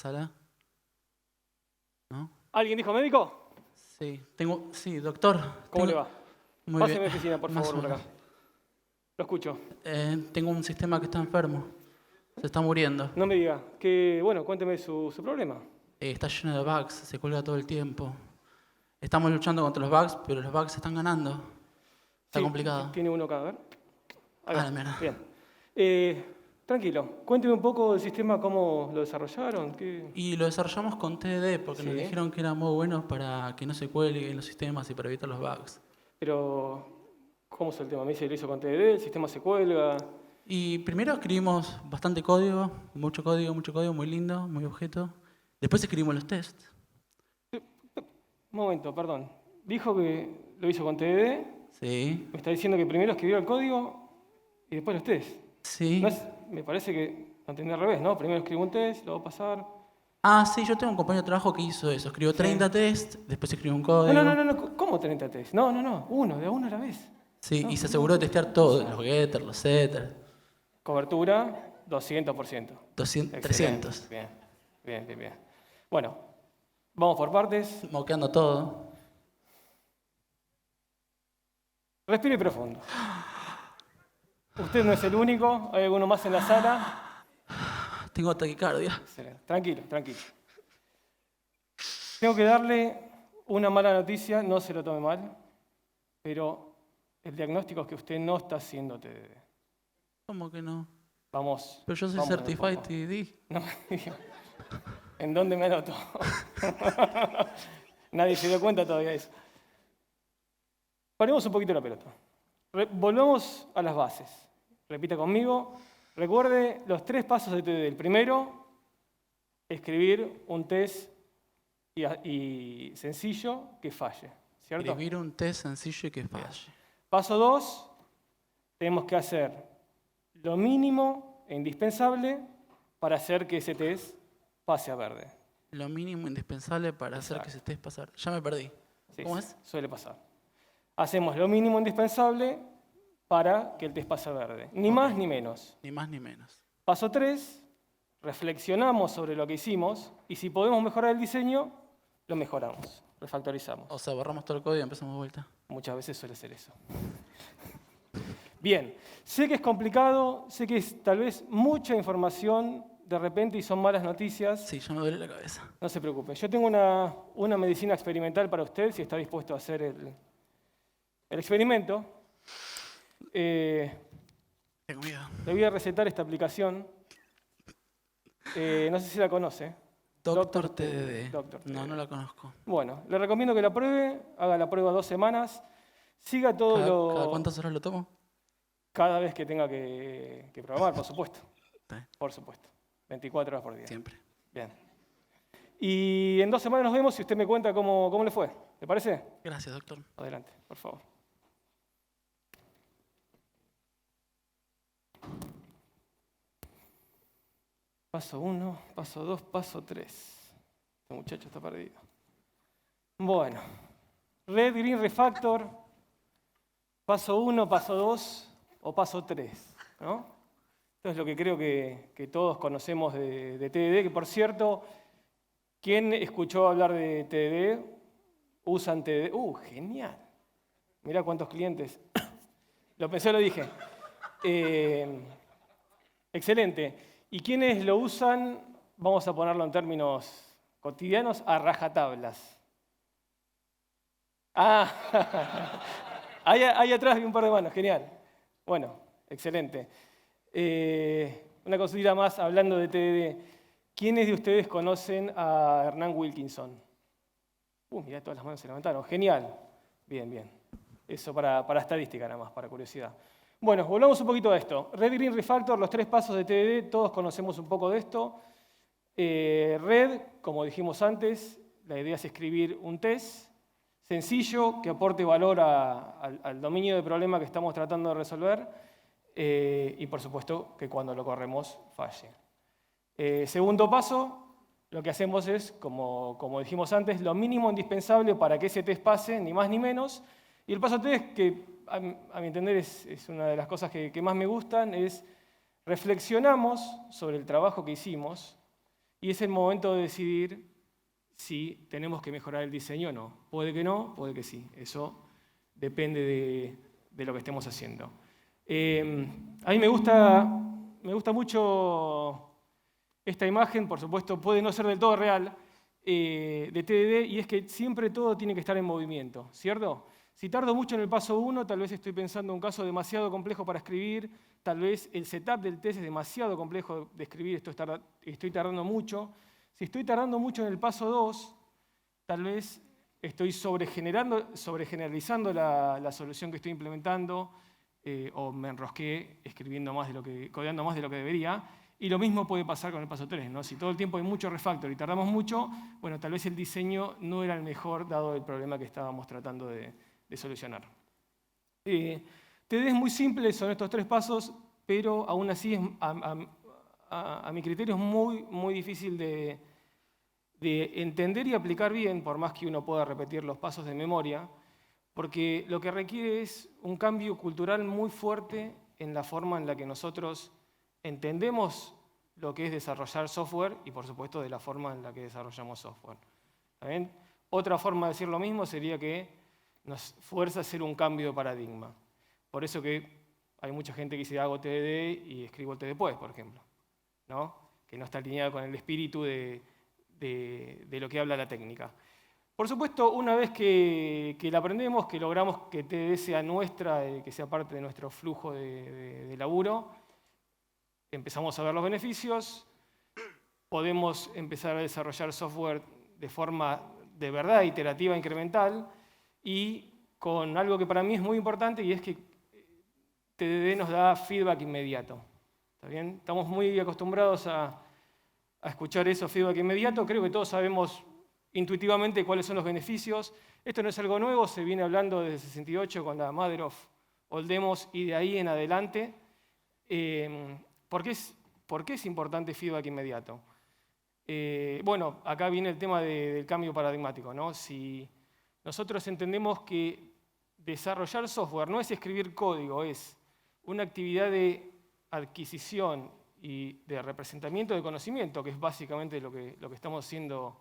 sala? ¿No? ¿Alguien dijo médico? Sí, doctor. ¿Cómo le va? Muy Pase a mi bien. oficina, por Más favor, o por acá. menos. Lo escucho. Tengo un sistema que está enfermo. Se está muriendo. No me diga. Bueno, cuénteme su problema. Está lleno de bugs, se cuelga todo el tiempo. Estamos luchando contra los bugs, pero los bugs están ganando. Está Sí, complicado. tiene uno acá, a ver. Ahí Ah, va. la mierda. Bien. Tranquilo. Cuénteme un poco del sistema, cómo lo desarrollaron. Y lo desarrollamos con TDD porque nos Sí. dijeron que era muy bueno para que no se cuelguen los sistemas y para evitar los bugs. Pero, ¿cómo es el tema? Me dice que lo hizo con TDD, el sistema se cuelga. Y primero escribimos bastante código, mucho código, muy lindo, muy objeto. Después escribimos los tests. Un momento, perdón. Dijo que lo hizo con TDD. Sí, Me está diciendo que primero escribió el código y después los test. sí. Me parece que lo entendí al revés, ¿no? Primero escribo un test, lo voy a pasar. Ah, sí, yo tengo un compañero de trabajo que hizo eso. Escribió 30 tests, después escribió un No, código. ¿Cómo 30 test? No. De a uno a la vez. Sí, No, y se aseguró de testear todo, los getters, los setters. Cobertura, 200%. 200, Excelente. 300. Bien. Bueno, vamos por partes. Moqueando todo. Respire profundo. Usted no es el único, hay alguno más en la sala. Tengo taquicardia. Excelente. Tranquilo. Tengo que darle una mala noticia, no se lo tome mal, pero el diagnóstico es que usted no está haciendo TDD. ¿Cómo que no? Vamos. Pero yo soy vamos de a Certified poco. TDD. No me diga. ¿En dónde me anoto? Nadie se dio cuenta todavía de eso. Paremos un poquito la pelota. Volvamos a las bases. Repita conmigo. Recuerde los 3 pasos de TDD. El primero, escribir un test y sencillo que falle. ¿Cierto? Escribir un test sencillo y que falle. Paso 2, tenemos que hacer lo mínimo e indispensable para hacer que ese test pase a verde. Lo mínimo indispensable para hacer que ese test pasar. Ya me perdí. Sí, ¿Cómo es? suele pasar. Hacemos lo mínimo indispensable para que el test pase a verde. Ni más ni menos. Ni más ni menos. Paso 3, reflexionamos sobre lo que hicimos y si podemos mejorar el diseño, lo mejoramos, refactorizamos. O sea, borramos todo el código y empezamos de vuelta. Muchas veces suele ser eso. Bien, sé que es complicado, sé que es tal vez mucha información de repente y son malas noticias. Sí, ya me duele la cabeza. No se preocupe. Yo tengo una medicina experimental para usted, si está dispuesto a hacer el experimento. Tengo miedo. Le voy a recetar esta aplicación. No sé si la conoce. Doctor TDD. Doctor TDD. No la conozco. Bueno, le recomiendo que la pruebe, haga la prueba 2 semanas, siga todo ¿Cada cuántas horas lo tomo? Cada vez que tenga que programar, por supuesto. Está bien. Por supuesto. 24 horas por día. Siempre. Bien. Y en 2 semanas nos vemos y usted me cuenta cómo le fue. ¿Le parece? Gracias, doctor. Adelante, por favor. Paso 1, paso 2, paso 3. Este muchacho está perdido. Bueno. Red, Green, Refactor. Paso 1, paso 2 o paso 3. ¿No? Esto es lo que creo que todos conocemos de TDD, que por cierto, ¿quién escuchó hablar de TDD? Usan TDD. Genial. Mirá cuántos clientes. Lo pensé, lo dije. Excelente. ¿Y quiénes lo usan? Vamos a ponerlo en términos cotidianos, a rajatablas. Ahí atrás vi un par de manos, genial. Bueno, excelente. Una cosita más hablando de TDD. ¿Quiénes de ustedes conocen a Hernán Wilkinson? Mirá, todas las manos se levantaron. Genial. Bien. Eso para estadística nada más, para curiosidad. Bueno, volvamos un poquito a esto. Red, Green, Refactor, los 3 pasos de TDD, todos conocemos un poco de esto. Red, como dijimos antes, la idea es escribir un test sencillo que aporte valor al dominio de problema que estamos tratando de resolver y por supuesto que cuando lo corremos falle. Segundo paso, lo que hacemos es, como dijimos antes, lo mínimo indispensable para que ese test pase, ni más ni menos. Y el paso 3, que a mi entender es una de las cosas que más me gustan, es reflexionamos sobre el trabajo que hicimos y es el momento de decidir si tenemos que mejorar el diseño o no. Puede que no, puede que sí. Eso depende de lo que estemos haciendo. A mí me gusta mucho esta imagen, por supuesto, puede no ser del todo real, de TDD, y es que siempre todo tiene que estar en movimiento, ¿cierto? Si tardo mucho en el paso 1, tal vez estoy pensando en un caso demasiado complejo para escribir, tal vez el setup del test es demasiado complejo de escribir, estoy tardando mucho. Si estoy tardando mucho en el paso 2, tal vez estoy sobregeneralizando la solución que estoy implementando, o me enrosqué escribiendo codeando más de lo que debería. Y lo mismo puede pasar con el paso 3, ¿no? Si todo el tiempo hay mucho refactor y tardamos mucho, bueno, tal vez el diseño no era el mejor dado el problema que estábamos tratando de solucionar. TDD es muy simple, son estos 3 pasos, pero aún así a mi criterio es muy difícil de entender y aplicar bien, por más que uno pueda repetir los pasos de memoria, porque lo que requiere es un cambio cultural muy fuerte en la forma en la que nosotros entendemos lo que es desarrollar software y, por supuesto, de la forma en la que desarrollamos software. ¿Está bien? Otra forma de decir lo mismo sería que nos fuerza a hacer un cambio de paradigma. Por eso que hay mucha gente que dice hago TDD y escribo el T después, por ejemplo, ¿no? Que no está alineado con el espíritu de lo que habla la técnica. Por supuesto, una vez que la aprendemos, que logramos que TDD sea nuestra, que sea parte de nuestro flujo de laburo, empezamos a ver los beneficios, podemos empezar a desarrollar software de forma de verdad iterativa, incremental, y con algo que para mí es muy importante, y es que TDD nos da feedback inmediato. ¿Está bien? Estamos muy acostumbrados a escuchar eso, feedback inmediato. Creo que todos sabemos intuitivamente cuáles son los beneficios. Esto no es algo nuevo, se viene hablando desde el 68 con la Mother of All Demos y de ahí en adelante. ¿Por qué es importante feedback inmediato? Bueno, acá viene el tema del cambio paradigmático, ¿no? Si nosotros entendemos que desarrollar software no es escribir código, es una actividad de adquisición y de representamiento de conocimiento, que es básicamente lo que estamos haciendo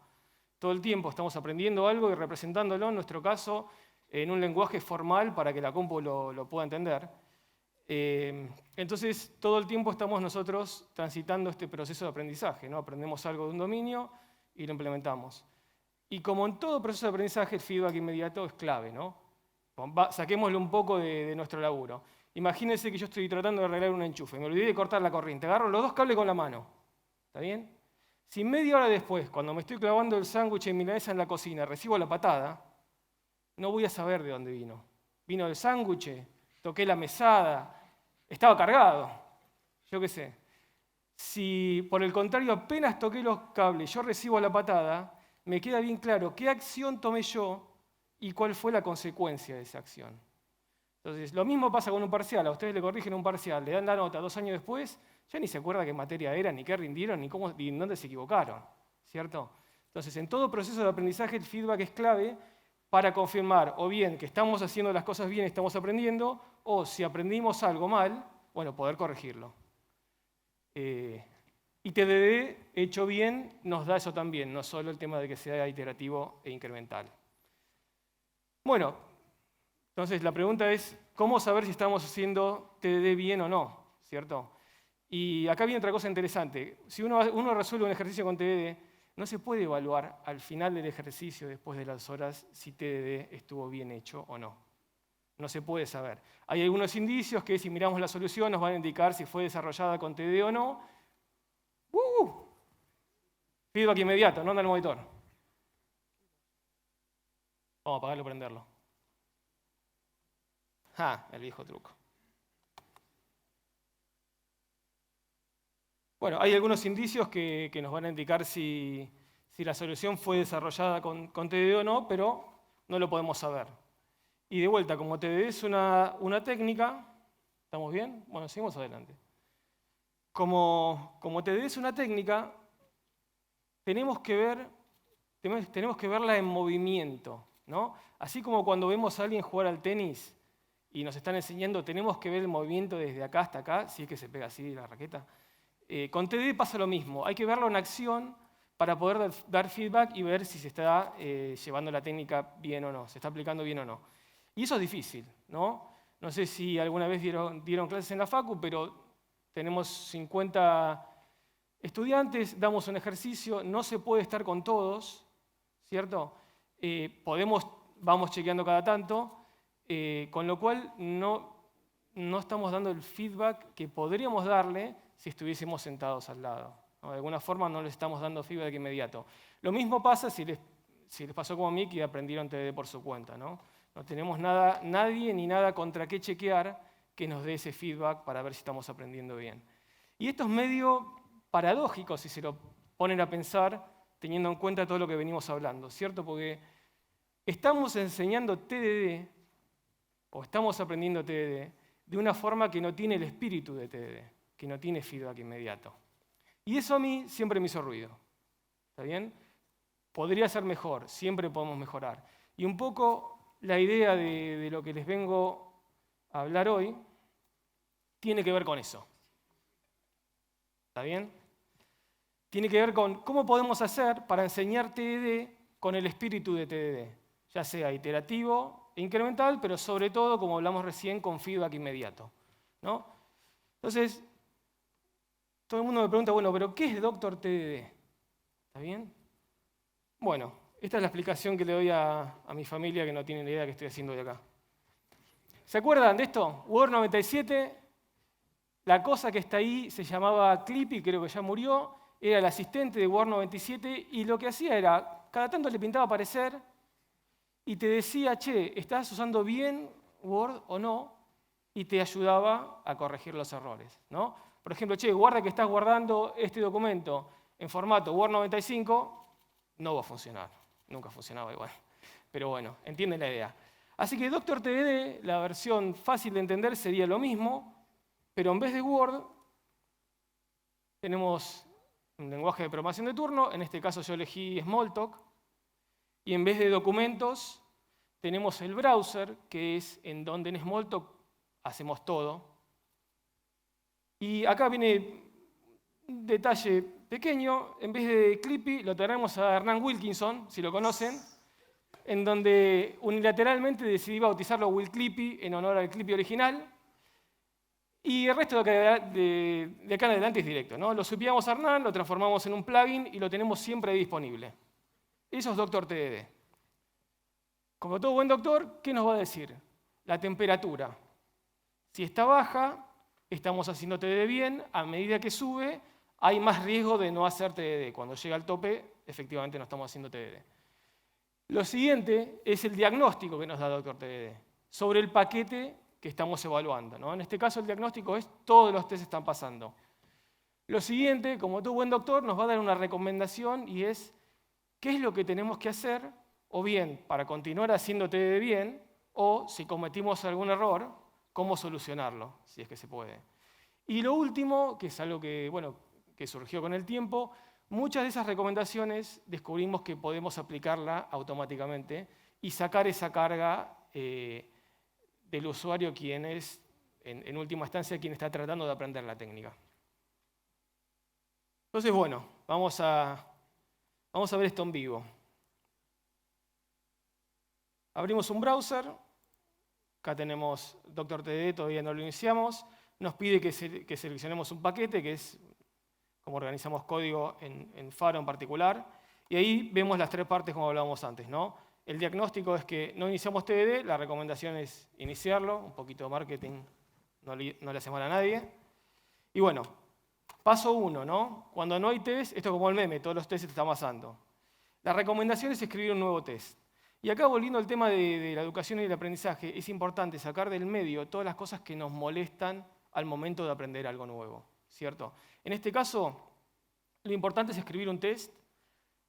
todo el tiempo. Estamos aprendiendo algo y representándolo, en nuestro caso, en un lenguaje formal para que la compu lo pueda entender. Entonces, todo el tiempo estamos nosotros transitando este proceso de aprendizaje, ¿no? Aprendemos algo de un dominio y lo implementamos. Y como en todo proceso de aprendizaje, el feedback inmediato es clave, ¿no? Saquémoslo un poco de nuestro laburo. Imagínense que yo estoy tratando de arreglar un enchufe, me olvidé de cortar la corriente, agarro los 2 cables con la mano, ¿está bien? Si media hora después, cuando me estoy clavando el sándwich de milanesa en la cocina, recibo la patada, no voy a saber de dónde vino. Vino del sándwich, toqué la mesada, estaba cargado, yo qué sé. Si por el contrario apenas toqué los cables, yo recibo la patada, me queda bien claro qué acción tomé yo y cuál fue la consecuencia de esa acción. Entonces, lo mismo pasa con un parcial. A ustedes le corrigen un parcial, le dan la nota 2 años después, ya ni se acuerda qué materia era, ni qué rindieron, ni en dónde se equivocaron, ¿cierto? Entonces, en todo proceso de aprendizaje el feedback es clave para confirmar o bien que estamos haciendo las cosas bien, estamos aprendiendo, o si aprendimos algo mal, bueno, poder corregirlo. Y TDD hecho bien nos da eso también, no solo el tema de que sea iterativo e incremental. Bueno, entonces la pregunta es, ¿cómo saber si estamos haciendo TDD bien o no? ¿Cierto? Y acá viene otra cosa interesante. Si uno resuelve un ejercicio con TDD, no se puede evaluar al final del ejercicio, después de las horas, si TDD estuvo bien hecho o no. No se puede saber. Hay algunos indicios que si miramos la solución nos van a indicar si fue desarrollada con TDD o no. Feedback inmediato, no anda el monitor. Vamos a apagarlo y prenderlo. El viejo truco. Bueno, hay algunos indicios que nos van a indicar si la solución fue desarrollada con TDD o no, pero no lo podemos saber. Y de vuelta, como TDD es una técnica, ¿estamos bien? Bueno, seguimos adelante. Como TDD es una técnica, tenemos que verla en movimiento, ¿no? Así como cuando vemos a alguien jugar al tenis y nos están enseñando, tenemos que ver el movimiento desde acá hasta acá, si es que se pega así la raqueta. Con TDD pasa lo mismo, hay que verlo en acción para poder dar feedback y ver si se está llevando la técnica bien o no, se está aplicando bien o no. Y eso es difícil, ¿no? No sé si alguna vez dieron clases en la facu, pero tenemos 50 estudiantes, damos un ejercicio, no se puede estar con todos, ¿cierto? Vamos chequeando cada tanto, con lo cual no estamos dando el feedback que podríamos darle si estuviésemos sentados al lado, ¿no? De alguna forma no les estamos dando feedback inmediato. Lo mismo pasa si les pasó como a mí, que aprendieron TDD por su cuenta, ¿no? No tenemos nadie ni nada contra qué chequear que nos dé ese feedback para ver si estamos aprendiendo bien. Y esto es medio paradójico si se lo ponen a pensar, teniendo en cuenta todo lo que venimos hablando, ¿cierto? Porque estamos enseñando TDD, o estamos aprendiendo TDD, de una forma que no tiene el espíritu de TDD, que no tiene feedback inmediato. Y eso a mí siempre me hizo ruido, ¿está bien? Podría ser mejor, siempre podemos mejorar. Y un poco la idea de lo que les vengo a hablar hoy tiene que ver con eso. ¿Está bien? Tiene que ver con cómo podemos hacer para enseñar TDD con el espíritu de TDD, ya sea iterativo e incremental, pero sobre todo, como hablamos recién, con feedback inmediato, ¿no? Entonces, todo el mundo me pregunta, bueno, pero ¿qué es Doctor TDD? ¿Está bien? Bueno, esta es la explicación que le doy a mi familia, que no tiene ni idea de qué estoy haciendo hoy acá. ¿Se acuerdan de esto? Word 97, la cosa que está ahí se llamaba Clippy, creo que ya murió, era el asistente de Word 97, y lo que hacía era, cada tanto le pintaba aparecer y te decía, che, ¿estás usando bien Word o no? Y te ayudaba a corregir los errores, ¿no? Por ejemplo, che, guarda que estás guardando este documento en formato Word 95, no va a funcionar. Nunca funcionaba igual. Pero bueno, entienden la idea. Así que Doctor TDD, la versión fácil de entender, sería lo mismo, pero en vez de Word, tenemos un lenguaje de programación de turno, en este caso yo elegí Smalltalk, y en vez de documentos, tenemos el browser, que es en donde en Smalltalk hacemos todo. Y acá viene un detalle pequeño, en vez de Clippy lo tenemos a Hernán Wilkinson, si lo conocen, en donde unilateralmente decidí bautizarlo Will Clippy en honor al Clippy original, y el resto de acá en adelante es directo, ¿no? Lo supiamos a Hernán, lo transformamos en un plugin y lo tenemos siempre disponible. Eso es Doctor TDD. Como todo buen doctor, ¿qué nos va a decir? La temperatura. Si está baja, estamos haciendo TDD bien, a medida que sube, hay más riesgo de no hacer TDD. Cuando llega al tope, efectivamente no estamos haciendo TDD. Lo siguiente es el diagnóstico que nos da Doctor TDD sobre el paquete que estamos evaluando, ¿no? En este caso el diagnóstico es todos los test están pasando. Lo siguiente, como todo buen doctor, nos va a dar una recomendación y es qué es lo que tenemos que hacer, o bien para continuar haciendo TDD bien, o si cometimos algún error, cómo solucionarlo, si es que se puede. Y lo último, que es algo que, bueno, que surgió con el tiempo, muchas de esas recomendaciones descubrimos que podemos aplicarla automáticamente y sacar esa carga del usuario, quien es, en última instancia, quien está tratando de aprender la técnica. Entonces, bueno, vamos a ver esto en vivo. Abrimos un browser, acá tenemos Doctor TDD, todavía no lo iniciamos, nos pide que seleccionemos un paquete, que es como organizamos código en Faro en particular, y ahí vemos las tres partes como hablábamos antes, ¿no? El diagnóstico es que no iniciamos TDD, la recomendación es iniciarlo, un poquito de marketing no le hace mal a nadie. Y bueno, paso 1, ¿no? Cuando no hay test, esto es como el meme, todos los tests se están pasando. La recomendación es escribir un nuevo test. Y acá, volviendo al tema de la educación y el aprendizaje, es importante sacar del medio todas las cosas que nos molestan al momento de aprender algo nuevo, ¿cierto? En este caso, lo importante es escribir un test.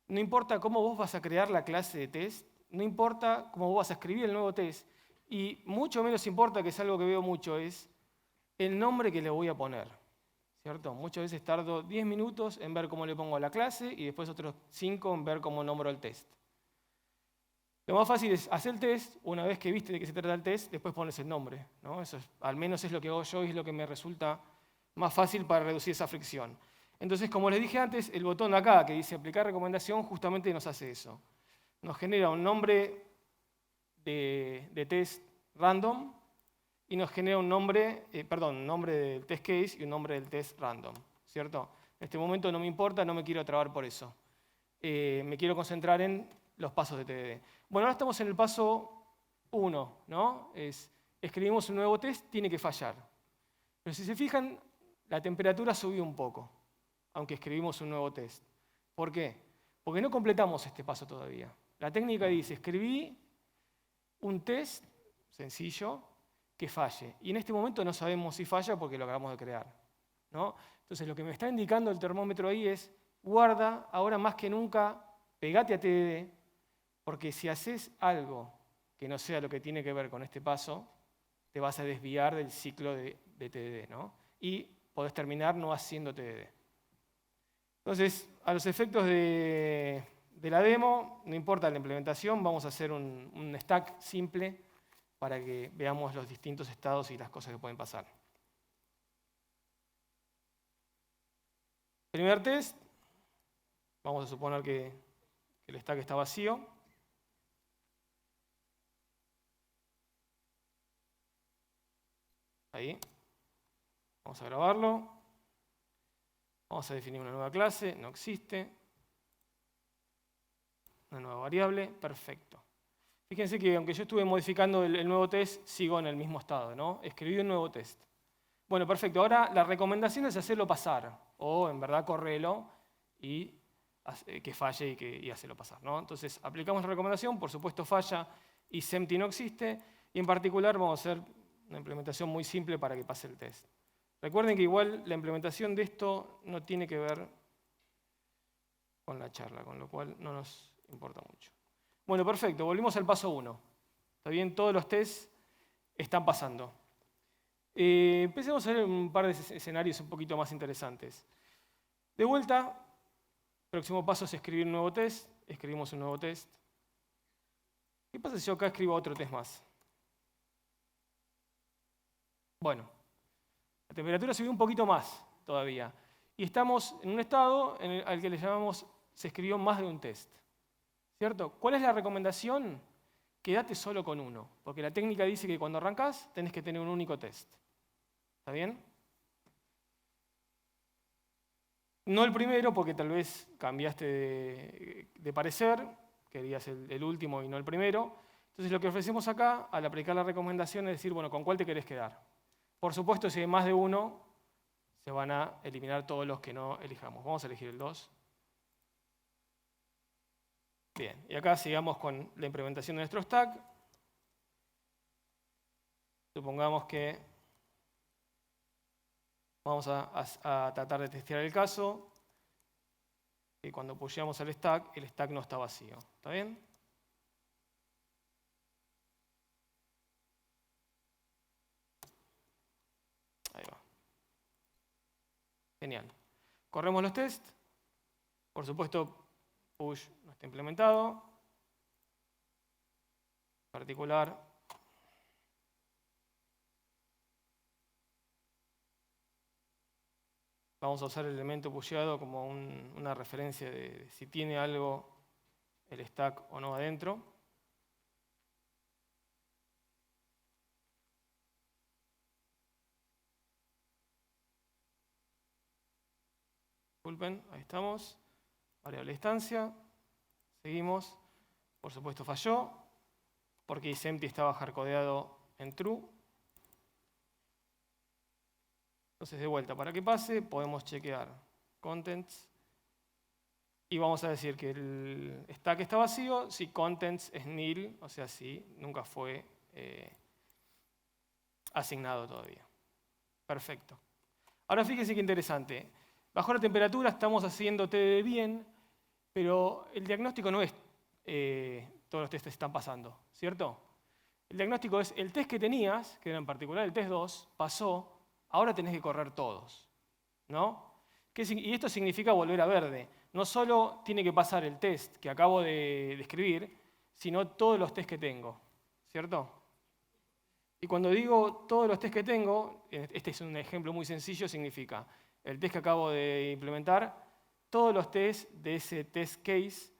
No importa cómo vos vas a crear la clase de test, no importa cómo vos vas a escribir el nuevo test, y mucho menos importa, que es algo que veo mucho, es el nombre que le voy a poner, ¿cierto? Muchas veces tardo 10 minutos en ver cómo le pongo a la clase y después otros 5 en ver cómo nombro el test. Lo más fácil es hacer el test, una vez que viste de qué se trata el test, después pones el nombre, ¿no? Eso al menos es lo que hago yo y es lo que me resulta más fácil para reducir esa fricción. Entonces, como les dije antes, el botón acá que dice aplicar recomendación justamente nos hace eso. Nos genera un nombre de test random y nos genera un nombre, nombre del test case y un nombre del test random, ¿cierto? En este momento no me importa, no me quiero trabar por eso. Me quiero concentrar en los pasos de TDD. Bueno, ahora estamos en el paso 1, ¿no? Escribimos un nuevo test, tiene que fallar. Pero si se fijan, la temperatura subió un poco, aunque escribimos un nuevo test. ¿Por qué? Porque no completamos este paso todavía. La técnica dice, escribí un test sencillo que falle. Y en este momento no sabemos si falla porque lo acabamos de crear, ¿no? Entonces lo que me está indicando el termómetro ahí es, guarda, ahora más que nunca, pegate a TDD, porque si haces algo que no sea lo que tiene que ver con este paso, te vas a desviar del ciclo de TDD, ¿no? Y podés terminar no haciendo TDD. Entonces, a los efectos de la demo, no importa la implementación, vamos a hacer un stack simple para que veamos los distintos estados y las cosas que pueden pasar. Primer test, vamos a suponer que el stack está vacío. Ahí. Vamos a grabarlo. Vamos a definir una nueva clase, no existe. Una nueva variable, perfecto. Fíjense que aunque yo estuve modificando el nuevo test, sigo en el mismo estado, ¿no? Escribí un nuevo test. Bueno, perfecto. Ahora la recomendación es hacerlo pasar, o en verdad correrlo y que falle y hacerlo pasar, ¿no? Entonces aplicamos la recomendación, por supuesto falla y SEMPTY no existe, y en particular vamos a hacer una implementación muy simple para que pase el test. Recuerden que igual la implementación de esto no tiene que ver con la charla, con lo cual no nos importa mucho. Bueno, perfecto, volvimos al paso 1. ¿Está bien? Todos los tests están pasando. Empecemos a ver un par de escenarios un poquito más interesantes. De vuelta, próximo paso es escribir un nuevo test. Escribimos un nuevo test. ¿Qué pasa si yo acá escribo otro test más? Bueno, la temperatura subió un poquito más todavía. Y estamos en un estado al que le llamamos se escribió más de un test. ¿Cierto? ¿Cuál es la recomendación? Quédate solo con uno, porque la técnica dice que cuando arrancás tenés que tener un único test. ¿Está bien? No el primero, porque tal vez cambiaste de parecer, querías el último y no el primero. Entonces lo que ofrecemos acá, al aplicar la recomendación, es decir, bueno, ¿con cuál te querés quedar? Por supuesto, si hay más de uno, se van a eliminar todos los que no elijamos. Vamos a elegir el 2. Bien, y acá sigamos con la implementación de nuestro stack. Supongamos que vamos a tratar de testear el caso, que cuando pusheamos el stack no está vacío. ¿Está bien? Ahí va. Genial. Corremos los tests. Por supuesto, push no está implementado. En particular, vamos a usar el elemento pusheado como una referencia de si tiene algo el stack o no adentro. Disculpen, ahí estamos. Variable instancia. Seguimos. Por supuesto falló, porque isEmpty estaba hardcodeado en true. Entonces, de vuelta, para que pase, podemos chequear contents. Y vamos a decir que el stack está vacío si contents es nil, o sea, si nunca fue asignado todavía. Perfecto. Ahora fíjense qué interesante. Bajo la temperatura estamos haciendo TDD bien, pero el diagnóstico no es todos los tests están pasando, ¿cierto? El diagnóstico es el test que tenías, que era en particular el test 2, pasó, ahora tenés que correr todos, ¿no? Y esto significa volver a verde. No solo tiene que pasar el test que acabo de escribir, sino todos los tests que tengo, ¿cierto? Y cuando digo todos los tests que tengo, este es un ejemplo muy sencillo, significa el test que acabo de implementar, todos los tests de ese test case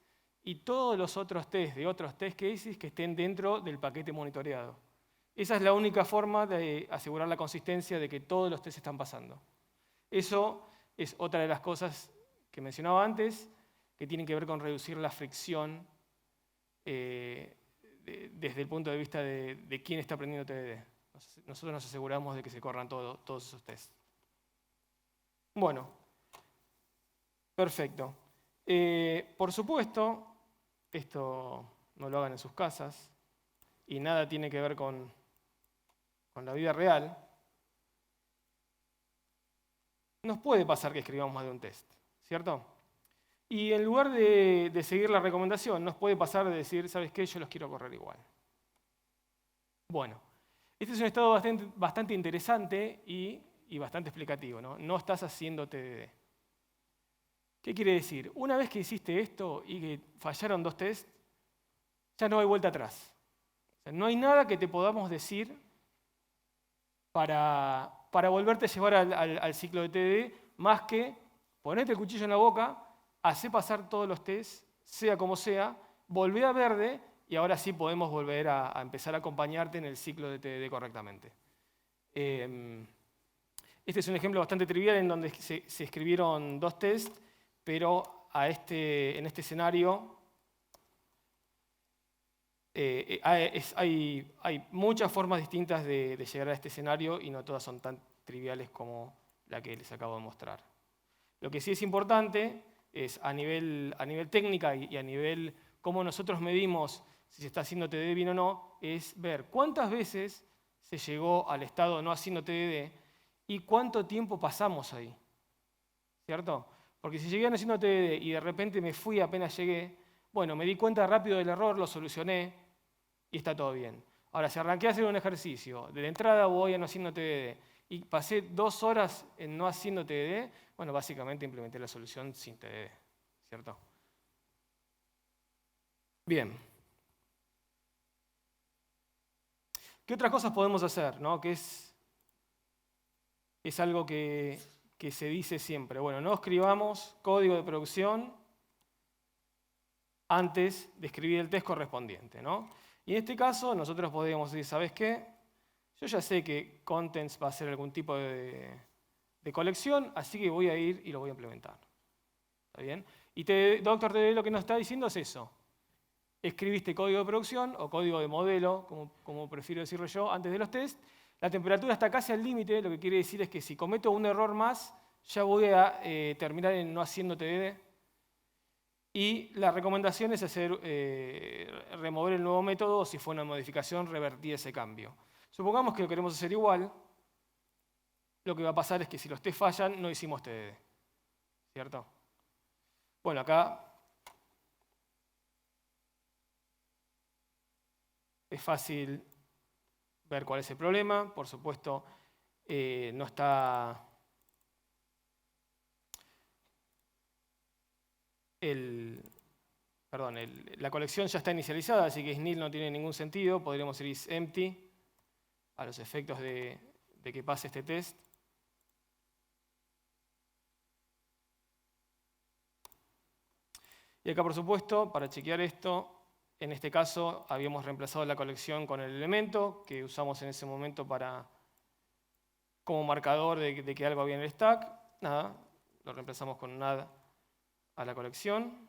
y todos los otros tests de otros test cases que estén dentro del paquete monitoreado. Esa es la única forma de asegurar la consistencia de que todos los tests están pasando. Eso es otra de las cosas que mencionaba antes, que tienen que ver con reducir la fricción desde el punto de vista de quién está aprendiendo TDD. Nosotros nos aseguramos de que se corran todos esos tests. Bueno, perfecto. Por supuesto, esto no lo hagan en sus casas y nada tiene que ver con la vida real. Nos puede pasar que escribamos más de un test, ¿cierto? Y en lugar de seguir la recomendación, nos puede pasar de decir, ¿sabes qué? Yo los quiero correr igual. Bueno, este es un estado bastante interesante y bastante explicativo, ¿no? No estás haciendo TDD. ¿Qué quiere decir? Una vez que hiciste esto y que fallaron 2 tests, ya no hay vuelta atrás. O sea, no hay nada que te podamos decir para volverte a llevar al ciclo de TDD, más que ponerte el cuchillo en la boca, hacer pasar todos los tests, sea como sea, volver a verde y ahora sí podemos volver a empezar a acompañarte en el ciclo de TDD correctamente. Este es un ejemplo bastante trivial en donde se escribieron 2 tests, pero en este escenario hay muchas formas distintas de llegar a este escenario y no todas son tan triviales como la que les acabo de mostrar. Lo que sí es importante es a nivel técnica y a nivel cómo nosotros medimos si se está haciendo TDD bien o no, es ver cuántas veces se llegó al estado no haciendo TDD y cuánto tiempo pasamos ahí. ¿Cierto? Porque si llegué no haciendo TDD y de repente me fui apenas llegué, bueno, me di cuenta rápido del error, lo solucioné y está todo bien. Ahora, si arranqué a hacer un ejercicio, de la entrada voy a no haciendo TDD y pasé 2 horas en no haciendo TDD, bueno, básicamente implementé la solución sin TDD, ¿cierto? Bien. ¿Qué otras cosas podemos hacer? ¿No? Que es algo que se dice siempre. Bueno, no escribamos código de producción antes de escribir el test correspondiente, ¿no? Y en este caso nosotros podríamos decir, ¿sabes qué? Yo ya sé que contents va a ser algún tipo de colección, así que voy a ir y lo voy a implementar. ¿Está bien? Y Doctor TDD lo que nos está diciendo es eso. Escribiste código de producción o código de modelo, como prefiero decirlo yo, antes de los tests. La temperatura está casi al límite, lo que quiere decir es que si cometo un error más, ya voy a terminar en no haciendo TDD. Y la recomendación es remover el nuevo método o si fue una modificación, revertir ese cambio. Supongamos que lo queremos hacer igual. Lo que va a pasar es que si los test fallan, no hicimos TDD. ¿Cierto? Bueno, acá es fácil ver cuál es el problema. Por supuesto, no está la colección ya está inicializada, así que isNill no tiene ningún sentido. Podríamos ir isEmpty a los efectos de que pase este test. Y acá, por supuesto, para chequear esto, en este caso habíamos reemplazado la colección con el elemento que usamos en ese momento como marcador de que algo había en el stack. Nada, lo reemplazamos con un add a la colección.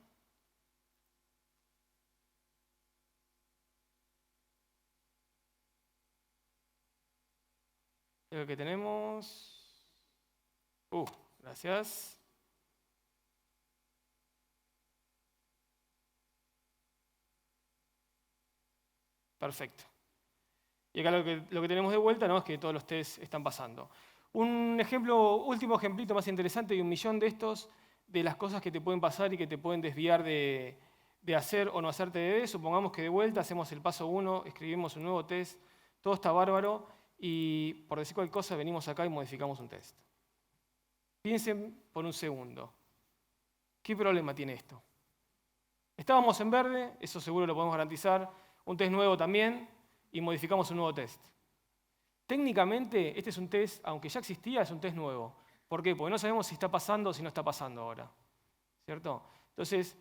Y lo que tenemos... gracias. Perfecto. Y acá lo que tenemos de vuelta, ¿no?, es que todos los tests están pasando. Un último ejemplito más interesante de 1.000.000 de estos, de las cosas que te pueden pasar y que te pueden desviar de hacer o no hacer TDD. Supongamos que de vuelta hacemos el paso 1, escribimos un nuevo test, todo está bárbaro y por decir cualquier cosa venimos acá y modificamos un test. Piensen por un segundo, ¿qué problema tiene esto? Estábamos en verde, eso seguro lo podemos garantizar, un test nuevo también y modificamos un nuevo test. Técnicamente este es un test, aunque ya existía, es un test nuevo. ¿Por qué? Porque no sabemos si está pasando o si no está pasando ahora, ¿cierto? Entonces,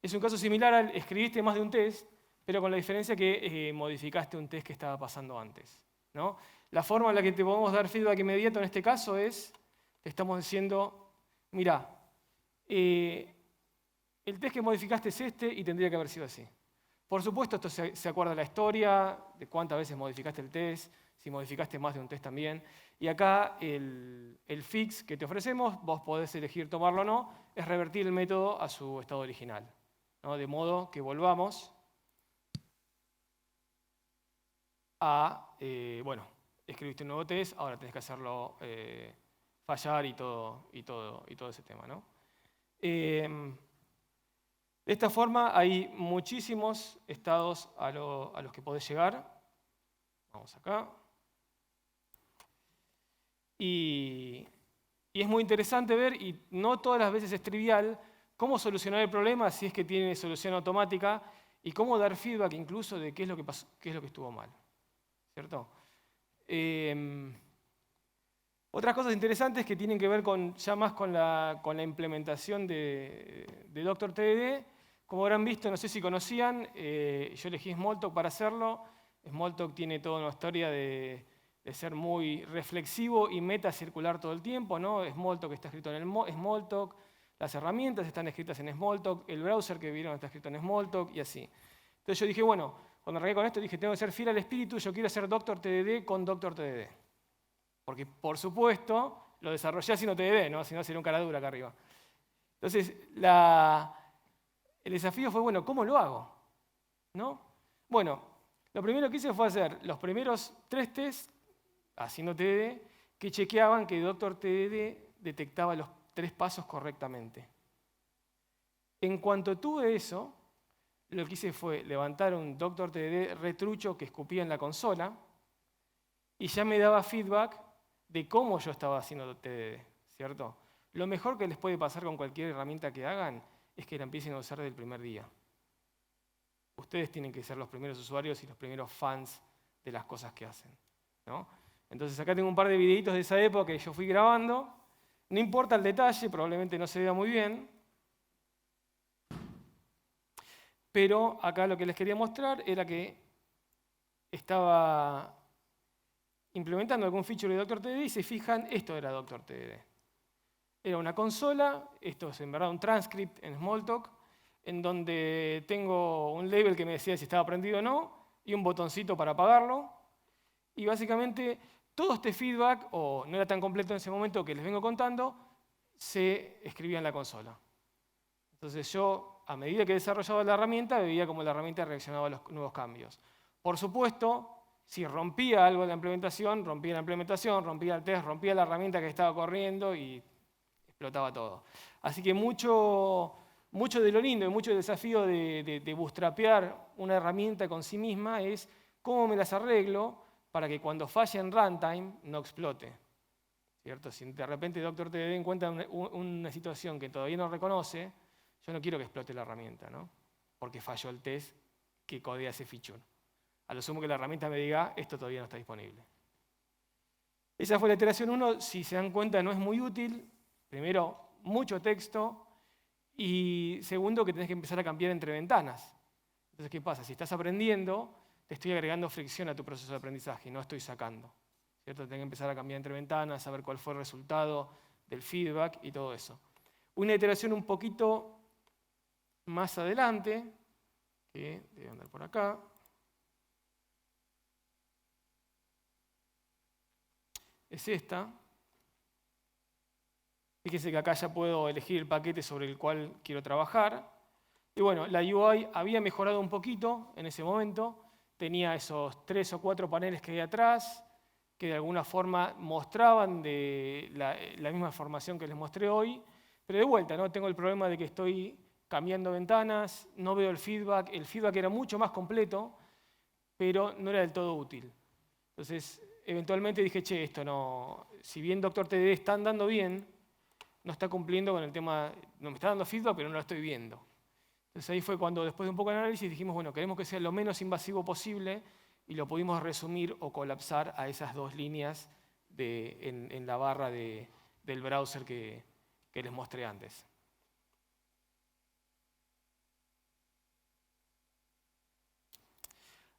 es un caso similar al escribiste más de un test, pero con la diferencia que modificaste un test que estaba pasando antes, ¿no? La forma en la que te podemos dar feedback inmediato en este caso es, te estamos diciendo, mira, el test que modificaste es este y tendría que haber sido así. Por supuesto, esto se acuerda de la historia, de cuántas veces modificaste el test, si modificaste más de un test también. Y acá el fix que te ofrecemos, vos podés elegir tomarlo o no, es revertir el método a su estado original, ¿no? De modo que volvamos a, bueno, escribiste un nuevo test, ahora tenés que hacerlo fallar y todo ese tema, ¿no? De esta forma hay muchísimos estados a los que podés llegar. Vamos acá. Y es muy interesante ver, y no todas las veces es trivial, cómo solucionar el problema si es que tiene solución automática y cómo dar feedback incluso de qué es lo que pasó, qué es lo que estuvo mal. ¿Cierto? Otras cosas interesantes que tienen que ver ya más con la implementación de Doctor TDD. Como habrán visto, no sé si conocían, yo elegí Smalltalk para hacerlo. Smalltalk tiene toda una historia de ser muy reflexivo y meta circular todo el tiempo, ¿no? Smalltalk está escrito en Smalltalk, las herramientas están escritas en Smalltalk, el browser que vieron está escrito en Smalltalk y así. Entonces yo dije, bueno, cuando arranqué con esto dije, tengo que ser fiel al espíritu, yo quiero hacer Doctor TDD con Doctor TDD. Porque, por supuesto, lo desarrollé haciendo TDD, ¿no? Si no, sería un cara dura acá arriba. Entonces, el desafío fue, bueno, ¿cómo lo hago? ¿No? Bueno, lo primero que hice fue hacer los primeros 3 tests, haciendo TDD, que chequeaban que Doctor TDD detectaba los 3 pasos correctamente. En cuanto tuve eso, lo que hice fue levantar un Doctor TDD retrucho que escupía en la consola y ya me daba feedback de cómo yo estaba haciendo TDD, ¿cierto? Lo mejor que les puede pasar con cualquier herramienta que hagan es que la empiecen a usar desde el primer día. Ustedes tienen que ser los primeros usuarios y los primeros fans de las cosas que hacen, ¿no? Entonces acá tengo un par de videitos de esa época que yo fui grabando. No importa el detalle, probablemente no se vea muy bien. Pero acá lo que les quería mostrar era que estaba implementando algún feature de Doctor TDD y se fijan, esto era Doctor TDD. Era una consola, esto es en verdad un transcript en Smalltalk, en donde tengo un label que me decía si estaba prendido o no, y un botoncito para apagarlo. Y básicamente todo este feedback, o no era tan completo en ese momento que les vengo contando, se escribía en la consola. Entonces yo, a medida que desarrollaba la herramienta, veía cómo la herramienta reaccionaba a los nuevos cambios. Por supuesto, si rompía algo de la implementación, rompía el test, rompía la herramienta que estaba corriendo y explotaba todo. Así que mucho de lo lindo y mucho del desafío de bootstrapear una herramienta con sí misma es cómo me las arreglo para que cuando falle en runtime no explote. ¿Cierto? Si de repente Doctor TDD encuentra una situación que todavía no reconoce, yo no quiero que explote la herramienta, ¿no? Porque falló el test que codea ese feature. A lo sumo que la herramienta me diga, esto todavía no está disponible. Esa fue la iteración 1. Si se dan cuenta, no es muy útil. Primero, mucho texto. Y segundo, que tenés que empezar a cambiar entre ventanas. Entonces, ¿qué pasa? Si estás aprendiendo, te estoy agregando fricción a tu proceso de aprendizaje, no estoy sacando. ¿Cierto? Tenés que empezar a cambiar entre ventanas, saber cuál fue el resultado del feedback y todo eso. Una iteración un poquito más adelante, que debe andar por acá. Es esta. Fíjense que acá ya puedo elegir el paquete sobre el cual quiero trabajar. Y bueno, la UI había mejorado un poquito en ese momento. Tenía esos 3 o 4 paneles que hay atrás, que de alguna forma mostraban de la misma información que les mostré hoy. Pero de vuelta, ¿no? Tengo el problema de que estoy cambiando ventanas, no veo el feedback. El feedback era mucho más completo, pero no era del todo útil. Entonces, eventualmente dije, che, esto no, si bien Doctor TDD está andando bien, no está cumpliendo con el tema, no me está dando feedback, pero no lo estoy viendo. Entonces ahí fue cuando, después de un poco de análisis, dijimos, bueno, queremos que sea lo menos invasivo posible y lo pudimos resumir o colapsar a esas 2 líneas en la barra de del browser que les mostré antes.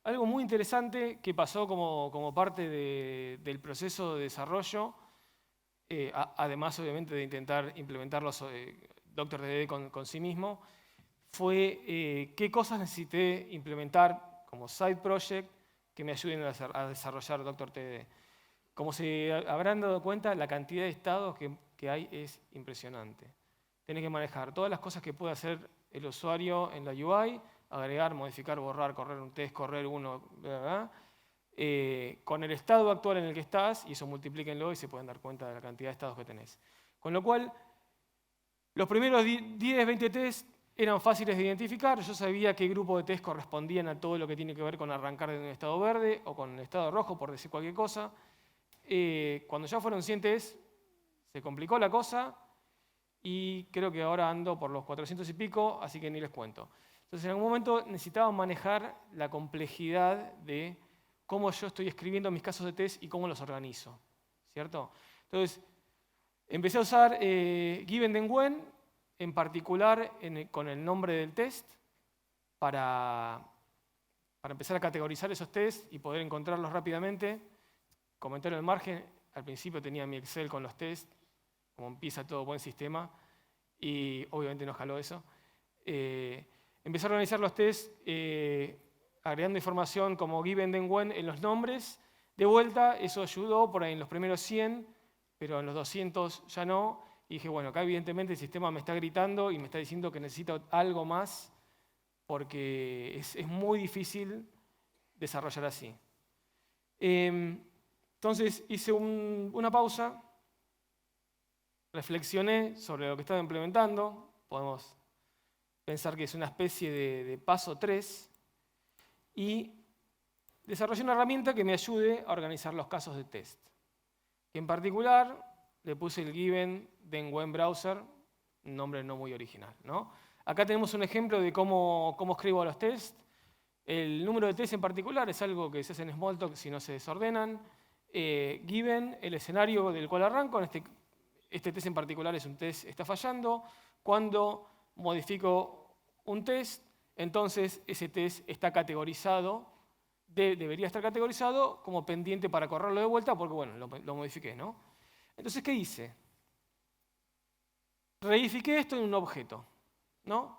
Algo muy interesante que pasó como parte del proceso de desarrollo, además obviamente de intentar implementarlo DoctorDD con sí mismo, fue qué cosas necesité implementar como side project que me ayuden a desarrollar DoctorDD. Como se habrán dado cuenta, la cantidad de estados que hay es impresionante. Tenés que manejar todas las cosas que puede hacer el usuario en la UI, agregar, modificar, borrar, correr un test, correr uno, bla, bla, bla, con el estado actual en el que estás, y eso multiplíquenlo y se pueden dar cuenta de la cantidad de estados que tenés. Con lo cual, los primeros 10, 20 tests eran fáciles de identificar. Yo sabía qué grupo de test correspondían a todo lo que tiene que ver con arrancar de un estado verde o con el estado rojo, por decir cualquier cosa. Cuando ya fueron 100 tests, se complicó la cosa y creo que ahora ando por los 400 y pico, así que ni les cuento. Entonces, en algún momento necesitaba manejar la complejidad de cómo yo estoy escribiendo mis casos de test y cómo los organizo, ¿cierto? Entonces, empecé a usar Given then When, en particular con el nombre del test, para empezar a categorizar esos tests y poder encontrarlos rápidamente. Comentario al margen, al principio tenía mi Excel con los tests, como empieza todo buen sistema, y obviamente no jaló eso. Empecé a organizar los tests agregando información como given then when en los nombres. De vuelta, eso ayudó por ahí en los primeros 100, pero en los 200 ya no. Y dije, bueno, acá evidentemente el sistema me está gritando y me está diciendo que necesito algo más porque es muy difícil desarrollar así. Entonces hice una pausa, reflexioné sobre lo que estaba implementando. Podemos pensar que es una especie de paso 3 y desarrollé una herramienta que me ayude a organizar los casos de test. Que en particular le puse el Given then When Browser, un nombre no muy original, ¿no? Acá tenemos un ejemplo de cómo escribo los tests. El número de tests en particular es algo que se hace en Smalltalk si no se desordenan. Given, el escenario del cual arranco, este test en particular es un test está fallando. Cuando modifico un test, entonces ese test está categorizado, debería estar categorizado como pendiente para correrlo de vuelta porque, bueno, lo modifiqué, ¿no? Entonces, ¿qué hice? Reifiqué esto en un objeto, ¿no?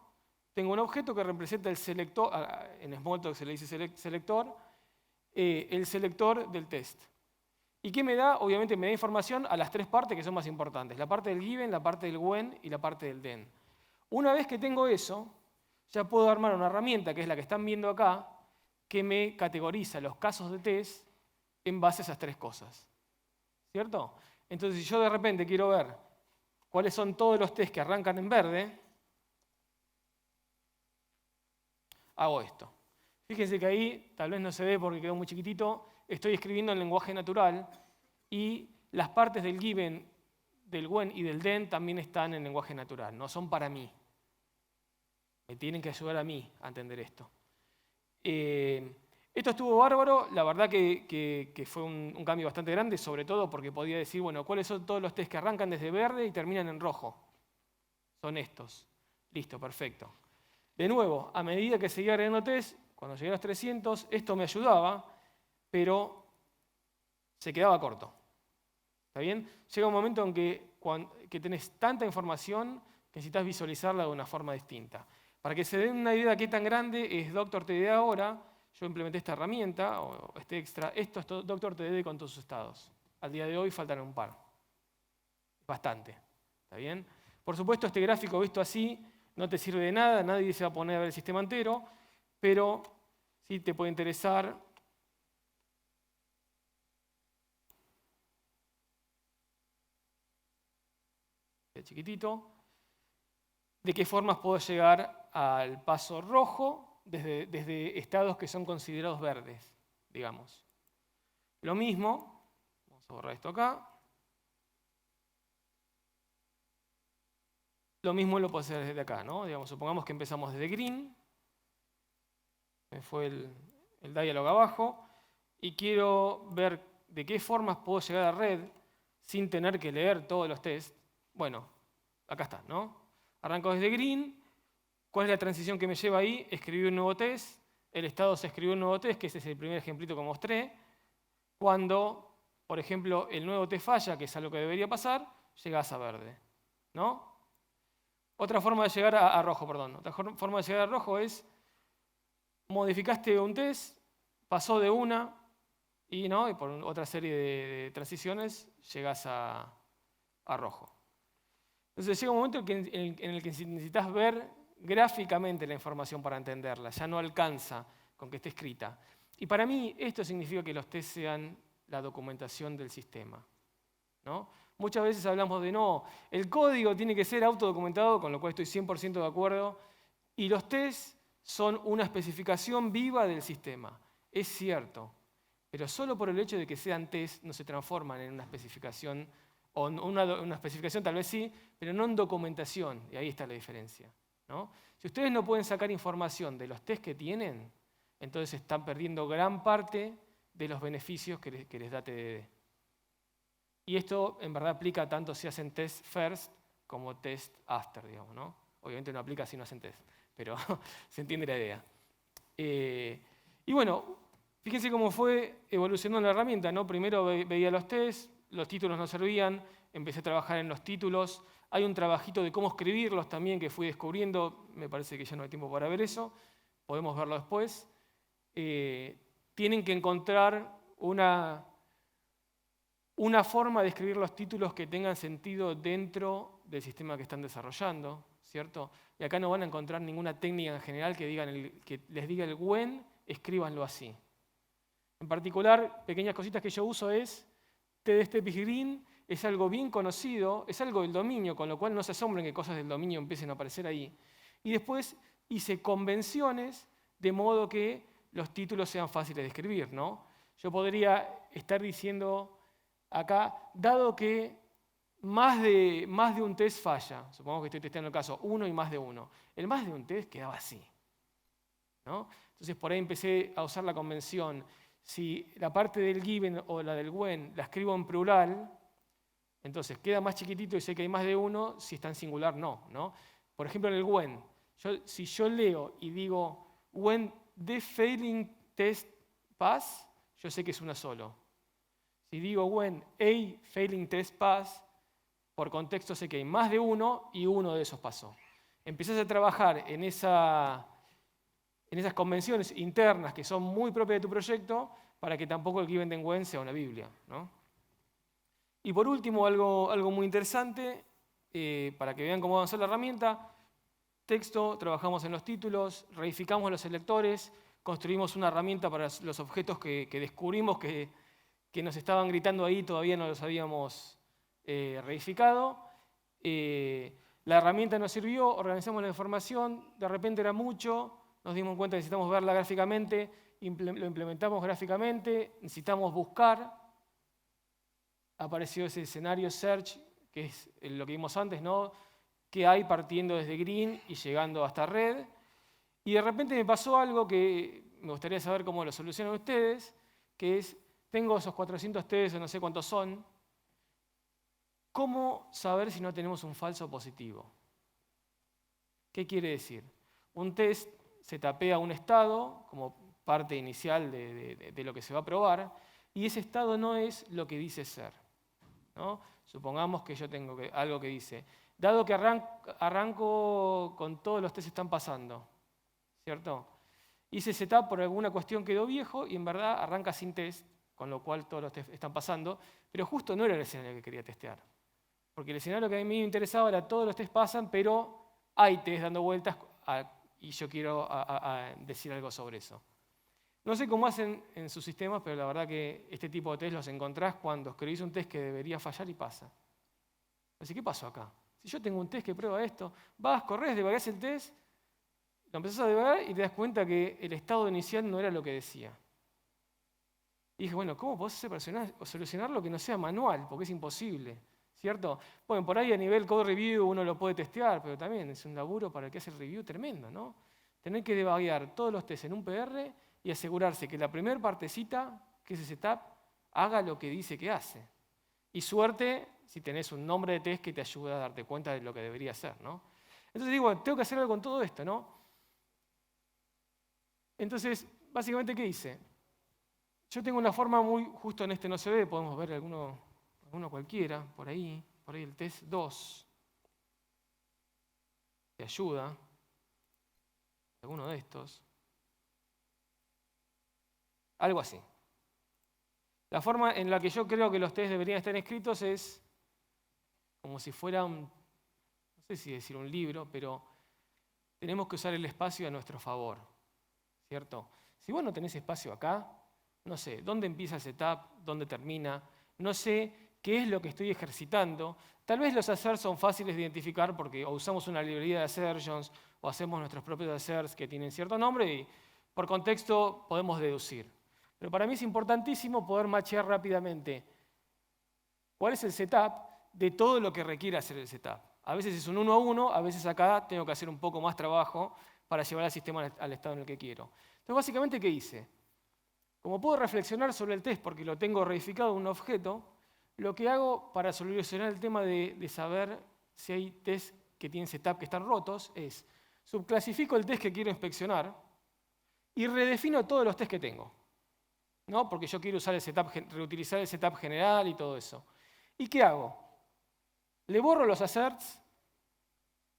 Tengo un objeto que representa el selector, en Smalltalk se le dice selector, el selector del test. ¿Y qué me da? Obviamente me da información a las tres partes que son más importantes. La parte del given, la parte del when y la parte del then. Una vez que tengo eso, ya puedo armar una herramienta, que es la que están viendo acá, que me categoriza los casos de test en base a esas tres cosas. ¿Cierto? Entonces, si yo de repente quiero ver cuáles son todos los tests que arrancan en verde, hago esto. Fíjense que ahí, tal vez no se ve porque quedó muy chiquitito, estoy escribiendo en lenguaje natural y las partes del given, del when y del then también están en lenguaje natural, no son para mí. Me tienen que ayudar a mí a entender esto. Esto estuvo bárbaro, la verdad que fue un cambio bastante grande, sobre todo porque podía decir, bueno, ¿cuáles son todos los tests que arrancan desde verde y terminan en rojo? Son estos. Listo, perfecto. De nuevo, a medida que seguía agregando test, cuando llegué a los 300, esto me ayudaba, pero se quedaba corto. ¿Está bien? Llega un momento en que tenés tanta información que necesitas visualizarla de una forma distinta. Para que se den una idea de qué tan grande es DoctorTD ahora, yo implementé esta herramienta, o este extra, esto es DoctorTD con todos sus estados. Al día de hoy faltan un par. Bastante. ¿Está bien? Por supuesto, este gráfico visto así no te sirve de nada, nadie se va a poner a ver el sistema entero, pero sí te puede interesar. Chiquitito. ¿De qué formas puedo llegar al paso rojo desde estados que son considerados verdes, digamos? Lo mismo, vamos a borrar esto acá. Lo mismo lo puedo hacer desde acá, ¿no? Digamos, supongamos que empezamos desde green, me fue el diálogo abajo, y quiero ver de qué formas puedo llegar a red sin tener que leer todos los tests, bueno, acá está, ¿no? Arranco desde green. ¿Cuál es la transición que me lleva ahí? Escribí un nuevo test. El estado se escribió un nuevo test, que ese es el primer ejemplito que mostré. Cuando, por ejemplo, el nuevo test falla, que es algo que debería pasar, llegás a verde, ¿no? Otra forma de llegar a rojo, perdón. Otra forma de llegar a rojo es, modificaste un test, pasó de una, y por otra serie de transiciones llegás a rojo. Entonces llega un momento en el que necesitas ver gráficamente la información para entenderla, ya no alcanza con que esté escrita. Y para mí esto significa que los test sean la documentación del sistema, ¿no? Muchas veces hablamos de no, el código tiene que ser autodocumentado, con lo cual estoy 100% de acuerdo, y los tests son una especificación viva del sistema. Es cierto, pero solo por el hecho de que sean tests no se transforman en una especificación, o una especificación tal vez sí, pero no en documentación, y ahí está la diferencia, ¿no? Si ustedes no pueden sacar información de los tests que tienen, entonces están perdiendo gran parte de los beneficios que les da TDD. Y esto en verdad aplica tanto si hacen test first como test after, digamos, ¿no? Obviamente no aplica si no hacen test, pero se entiende la idea. Y bueno, fíjense cómo fue evolucionando la herramienta, ¿no? Primero veía los tests, los títulos no servían, empecé a trabajar en los títulos. Hay un trabajito de cómo escribirlos también que fui descubriendo, me parece que ya no hay tiempo para ver eso, podemos verlo después. Tienen que encontrar una forma de escribir los títulos que tengan sentido dentro del sistema que están desarrollando, ¿cierto? Y acá no van a encontrar ninguna técnica en general que les diga el when, escríbanlo así. En particular, pequeñas cositas que yo uso es td-green, es algo bien conocido, es algo del dominio, con lo cual no se asombren que cosas del dominio empiecen a aparecer ahí. Y después hice convenciones de modo que los títulos sean fáciles de escribir, ¿no? Yo podría estar diciendo acá, dado que más de un test falla, supongamos que estoy testeando el caso 1 y más de 1, el más de un test quedaba así, ¿no? Entonces por ahí empecé a usar la convención, si la parte del given o la del when la escribo en plural, entonces queda más chiquitito y sé que hay más de uno, si está en singular no, ¿no? Por ejemplo en el when, si yo leo y digo when the failing test pass, yo sé que es una solo. Si digo when a failing test pass, por contexto sé que hay más de uno y uno de esos pasó. Empezás a trabajar en esas convenciones internas que son muy propias de tu proyecto para que tampoco el given then when sea una Biblia, ¿no? Y por último, algo muy interesante, para que vean cómo avanzó la herramienta, texto, trabajamos en los títulos, reificamos los selectores, construimos una herramienta para los objetos que descubrimos que nos estaban gritando ahí, todavía no los habíamos reificado. La herramienta nos sirvió, organizamos la información, de repente era mucho, nos dimos cuenta que necesitamos verla gráficamente, lo implementamos gráficamente, necesitamos buscar. Apareció ese escenario search, que es lo que vimos antes, ¿no? Que hay partiendo desde green y llegando hasta red. Y de repente me pasó algo que me gustaría saber cómo lo solucionan ustedes, que es, tengo esos 400 tests o no sé cuántos son, ¿cómo saber si no tenemos un falso positivo? ¿Qué quiere decir? Un test se tapea un estado como parte inicial de lo que se va a probar, y ese estado no es lo que dice ser, ¿no? Supongamos que yo tengo algo que dice, dado que arranco con todos los tests que están pasando, ¿cierto? Hice setup por alguna cuestión quedó viejo y en verdad arranca sin test, con lo cual todos los tests están pasando, pero justo no era el escenario que quería testear. Porque el escenario que a mí me interesaba era todos los tests pasan, pero hay test dando vueltas y yo quiero decir algo sobre eso. No sé cómo hacen en sus sistemas, pero la verdad que este tipo de test los encontrás cuando escribís un test que debería fallar y pasa. Así, ¿qué pasó acá? Si yo tengo un test que prueba esto, vas, corres, debugás el test, lo empezás a debugar y te das cuenta que el estado inicial no era lo que decía. Y dije, bueno, ¿cómo podés hacer para solucionarlo que no sea manual? Porque es imposible, ¿cierto? Bueno, por ahí a nivel code review uno lo puede testear, pero también es un laburo para el que hace el review tremendo, ¿no? Tener que debuguear todos los tests en un PR y asegurarse que la primera partecita, que es ese setup, haga lo que dice que hace. Y suerte si tenés un nombre de test que te ayuda a darte cuenta de lo que debería ser, ¿no? Entonces digo, tengo que hacer algo con todo esto, ¿no? Entonces, básicamente, ¿qué hice? Yo tengo una forma muy, justo en este no se ve, podemos ver alguno cualquiera, por ahí el test 2. Te ayuda, alguno de estos. Algo así. La forma en la que yo creo que los test deberían estar escritos es como si fuera no sé si decir un libro, pero tenemos que usar el espacio a nuestro favor, ¿cierto? Si vos no tenés espacio acá, no sé, ¿dónde empieza el setup? ¿Dónde termina? No sé qué es lo que estoy ejercitando. Tal vez los asserts son fáciles de identificar porque o usamos una librería de assertions o hacemos nuestros propios asserts que tienen cierto nombre y por contexto podemos deducir. Pero para mí es importantísimo poder machear rápidamente cuál es el setup de todo lo que requiere hacer el setup. A veces es un 1 a 1, a veces acá tengo que hacer un poco más trabajo para llevar al sistema al estado en el que quiero. Entonces, básicamente, ¿qué hice? Como puedo reflexionar sobre el test porque lo tengo reificado en un objeto, lo que hago para solucionar el tema de saber si hay tests que tienen setup que están rotos es subclasifico el test que quiero inspeccionar y redefino todos los tests que tengo. ¿No? Porque yo quiero usar el setup, reutilizar el setup general y todo eso. ¿Y qué hago? Le borro los asserts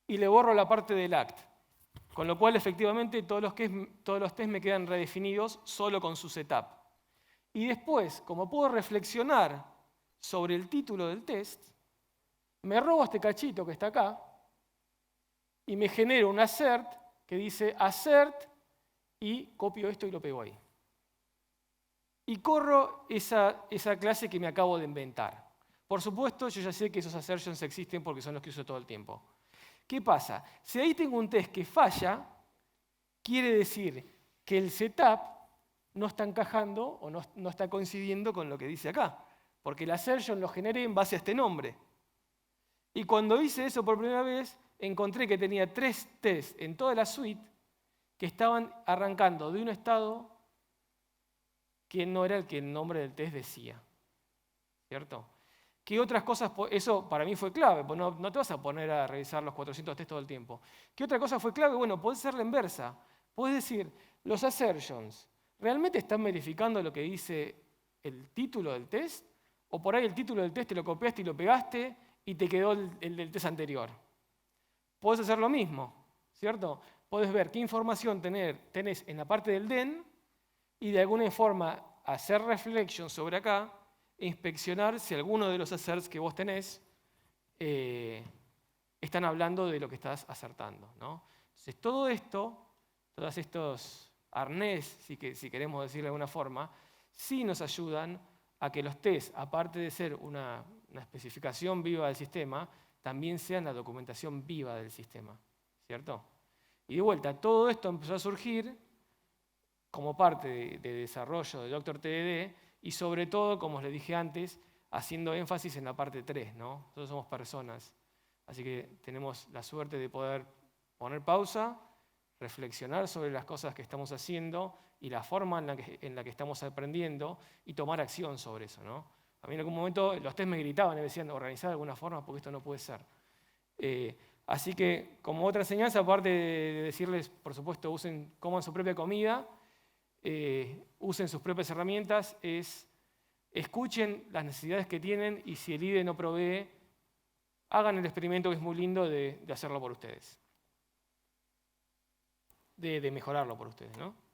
y le borro la parte del act. Con lo cual, efectivamente, todos los tests me quedan redefinidos solo con su setup. Y después, como puedo reflexionar sobre el título del test, me robo este cachito que está acá y me genero un assert que dice assert y copio esto y lo pego ahí. Y corro esa clase que me acabo de inventar. Por supuesto, yo ya sé que esos assertions existen porque son los que uso todo el tiempo. ¿Qué pasa? Si ahí tengo un test que falla, quiere decir que el setup no está encajando o no está coincidiendo con lo que dice acá. Porque el assertion lo generé en base a este nombre. Y cuando hice eso por primera vez, encontré que tenía 3 tests en toda la suite que estaban arrancando de un estado que no era el que el nombre del test decía. ¿Cierto? ¿Qué otras cosas? Eso para mí fue clave, porque no te vas a poner a revisar los 400 tests todo el tiempo. ¿Qué otra cosa fue clave? Bueno, podés hacer la inversa. Podés decir, los assertions, ¿realmente están verificando lo que dice el título del test? O por ahí el título del test te lo copiaste y lo pegaste y te quedó el del test anterior. Podés hacer lo mismo, ¿cierto? Podés ver qué información tenés en la parte del den y de alguna forma hacer reflection sobre acá e inspeccionar si alguno de los asserts que vos tenés están hablando de lo que estás acertando, ¿no? Entonces, todo esto, todos estos arnés, si queremos decirlo de alguna forma, sí nos ayudan a que los tests, aparte de ser una especificación viva del sistema, también sean la documentación viva del sistema, ¿cierto? Y de vuelta, todo esto empezó a surgir como parte de desarrollo de Doctor TDD y sobre todo, como os le dije antes, haciendo énfasis en la parte 3, ¿no? Nosotros somos personas, así que tenemos la suerte de poder poner pausa, reflexionar sobre las cosas que estamos haciendo y la forma en la que estamos aprendiendo y tomar acción sobre eso, ¿no? A mí en algún momento los test me gritaban y me decían organizar de alguna forma porque esto no puede ser. Así que como otra enseñanza, aparte de decirles, por supuesto, coman su propia comida, usen sus propias herramientas, escuchen las necesidades que tienen y si el IDE no provee, hagan el experimento que es muy lindo de hacerlo por ustedes. De mejorarlo por ustedes, ¿no?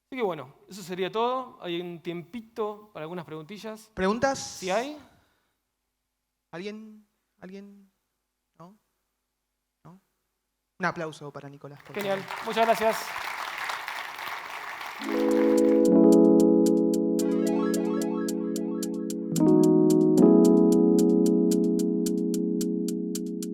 Así que bueno, eso sería todo. Hay un tiempito para algunas preguntillas. ¿Preguntas? ¿Sí hay? ¿Alguien? ¿No? ¿No? Un aplauso para Nicolás. Por Genial. favor. Muchas gracias.